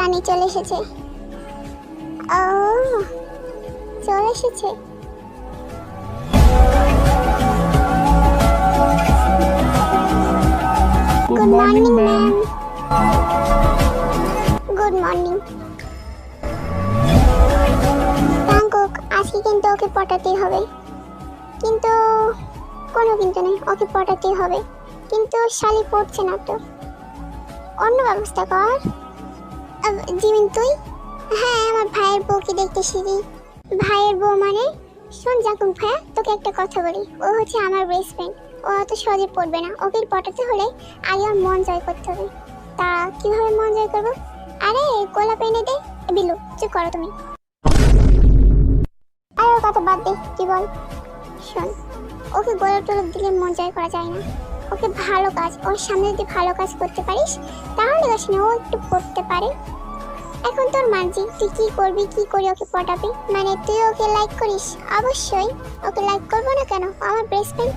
নানি চলে এসেছে। ও চলে এসেছে। Good morning ma'am. Good morning. Jungkook, আজকে কিন্তু ওকে পটাতেই হবে। কিন্তু কোনো কিন্তু নেই, ওকে পটাতেই হবে। কিন্তু শালি পড়ছে না তো, অন্য ব্যবস্থা কর। জিমিন তুই? হ্যাঁ, আমার ভাইয়ের বউকে দেখতে এসেছি। ভাইয়ের বউ মানে? শোন জাঙ্কুক ভাইয়া, তোকে একটা কথা বলি, ও হচ্ছে আমার বেস্ট ফ্রেন্ড। ও অত সহজে পড়বে না। ওকে পটাতে হলে আগে ওর মন জয় করতে হবে। তা কিভাবে মন জয় করবো? আরে গোলাপ এনে দে। বিলু চুপ করো তুমি। আর ওর কথা বাদ দে, কি বল? শোন, ওকে গোলাপ টোলাপ দিলে মন জয় করা যায় না। ওকে ভালো কাজ, ওর সামনে যদি ভালো কাজ করতে পারিস তাহলে না ও একটু পড়তে পারে। এখন তোর মার্জি, তুই কি করবি, কি করে ওকে পটাবি। মানে তুই ওকে লাইক করিস? অবশ্যই ওকে লাইক করবো না কেন, আমার বেস্ট ফ্রেন্ড।